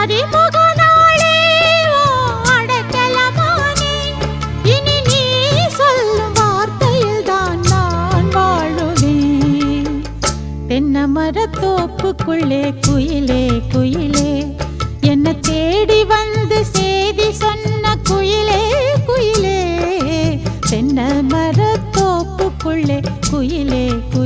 அறிமுகனாளே ஓ அடைக்கலமானே, இனி நீ சொல்லும் வார்த்தையில் தான் நான் வாழுவேன். தென்னை மரத்தோப்புக்குள்ளே குயிலே குயிலே, என்ன தேடி வந்து செய்தி சொன்ன குயிலே குயிலே, தென்னை மரத்தோப்புக்குள்ளே குயிலே குயிலே.